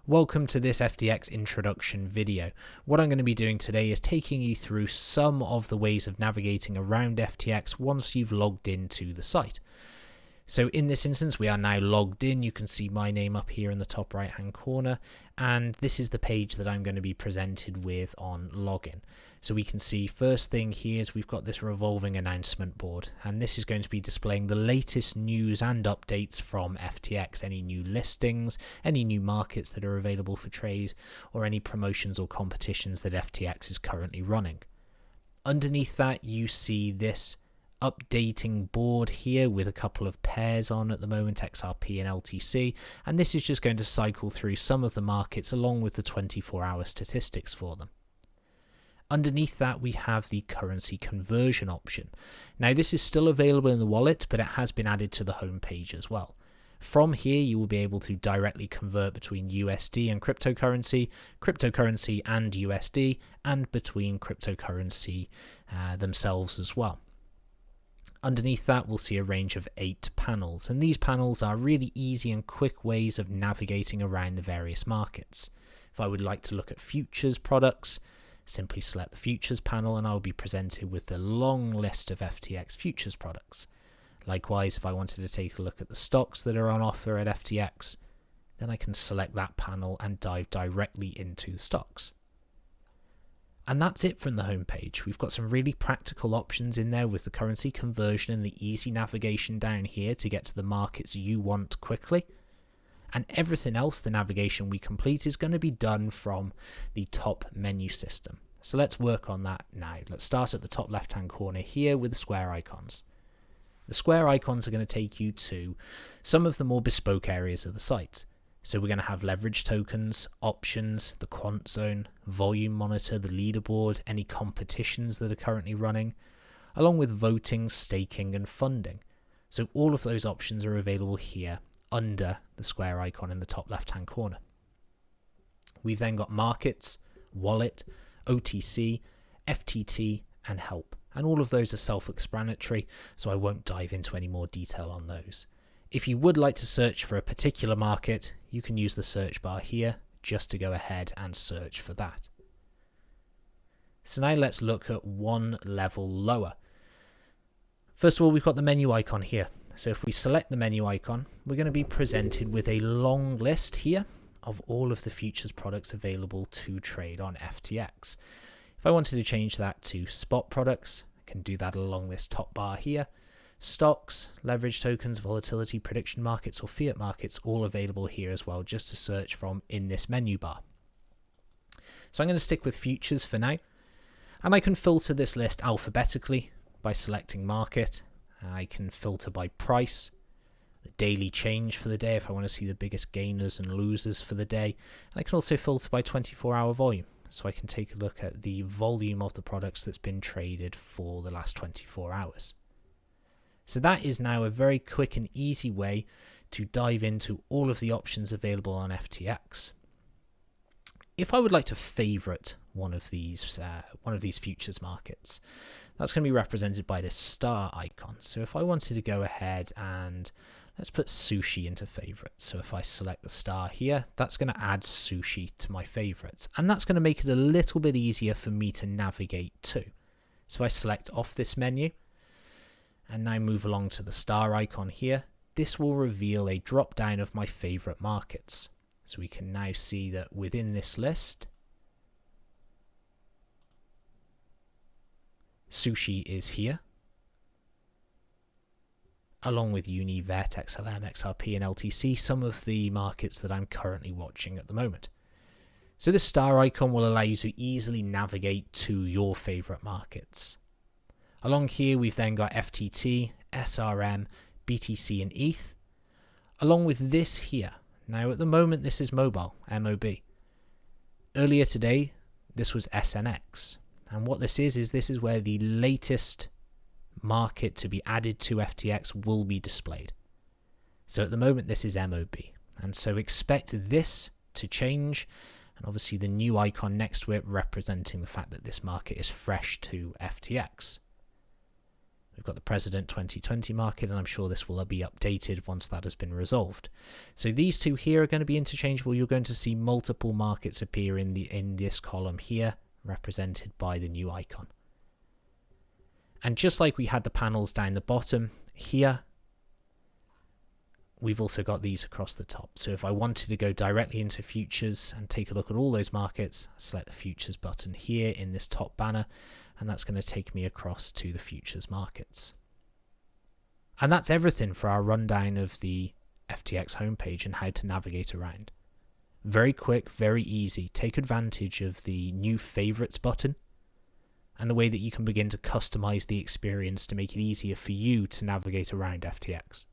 Welcome to this FTX introduction video. What I'm going to be doing today is taking you through some of the ways of navigating around FTX once you've logged into the site. So in this instance, we are now logged in. You can see my name up here in the top right hand corner, and this is the page that I'm going to be presented with on login. So we can see first thing here is we've got this revolving announcement board, and this is going to be displaying the latest news and updates from FTX, any new listings, any new markets that are available for trade, or any promotions or competitions that FTX is currently running. Underneath that, you see this updating board here with a couple of pairs on at the moment, XRP and LTC, and this is just going to cycle through some of the markets along with the 24-hour statistics for them. Underneath that, we have the currency conversion option. Now, this is still available in the wallet, but it has been added to the home page as well. From here, you will be able to directly convert between USD and cryptocurrency and USD, and between cryptocurrency themselves as well. Underneath that, we'll see a range of 8 panels, and these panels are really easy and quick ways of navigating around the various markets. If I would like to look at futures products, simply select the futures panel and I'll be presented with the long list of FTX futures products. Likewise, if I wanted to take a look at the stocks that are on offer at FTX, then I can select that panel and dive directly into the stocks. And that's it from the home page. We've got some really practical options in there with the currency conversion and the easy navigation down here to get to the markets you want quickly. And everything else, the navigation we complete, is going to be done from the top menu system. So let's work on that now. Let's start at the top left-hand corner here with the square icons. The square icons are going to take you to some of the more bespoke areas of the site. So we're going to have leverage tokens, options, the quant zone, volume monitor, the leaderboard, any competitions that are currently running, along with voting, staking, and funding. So all of those options are available here under the square icon in the top left-hand corner. We've then got markets, wallet, OTC, FTT, and help. And all of those are self-explanatory, so I won't dive into any more detail on those. If you would like to search for a particular market, you can use the search bar here just to go ahead and search for that. So now let's look at one level lower. First of all, we've got the menu icon here. So if we select the menu icon, we're going to be presented with a long list here of all of the futures products available to trade on FTX. If I wanted to change that to spot products, I can do that along this top bar here. Stocks, leverage tokens, volatility prediction markets, or fiat markets, all available here as well, just to search from in this menu bar. So I'm going to stick with futures for now, and I can filter this list alphabetically by selecting market. I can filter by price, the daily change for the day if I want to see the biggest gainers and losers for the day, and I can also filter by 24-hour volume, so I can take a look at the volume of the products that's been traded for the last 24 hours. So that is now a very quick and easy way to dive into all of the options available on FTX. If I would like to favorite one of these futures markets, that's going to be represented by this star icon. So if I wanted to go ahead and let's put sushi into favorites. So if I select the star here, that's going to add sushi to my favorites, and that's going to make it a little bit easier for me to navigate to. So if I select off this menu and now move along to the star icon here, this will reveal a drop down of my favorite markets. So we can now see that within this list, sushi is here, along with Uni, VET, XLM, XRP, and LTC, some of the markets that I'm currently watching at the moment. So this star icon will allow you to easily navigate to your favorite markets. Along here, we've then got FTT, SRM, BTC, and ETH, along with this here. Now, at the moment, this is mobile, MOB. Earlier today, this was SNX. And what this is where the latest market to be added to FTX will be displayed. So at the moment, this is MOB. And so expect this to change. And obviously, the new icon next to it representing the fact that this market is fresh to FTX. We've got the President 2020 market, and I'm sure this will be updated once that has been resolved. So these two here are going to be interchangeable. You're going to see multiple markets appear in this column here, represented by the new icon. And just like we had the panels down the bottom here, we've also got these across the top. So if I wanted to go directly into futures and take a look at all those markets, I select the futures button here in this top banner, and that's going to take me across to the futures markets. And that's everything for our rundown of the FTX homepage and how to navigate around. Very quick, very easy. Take advantage of the new favorites button and the way that you can begin to customize the experience to make it easier for you to navigate around FTX.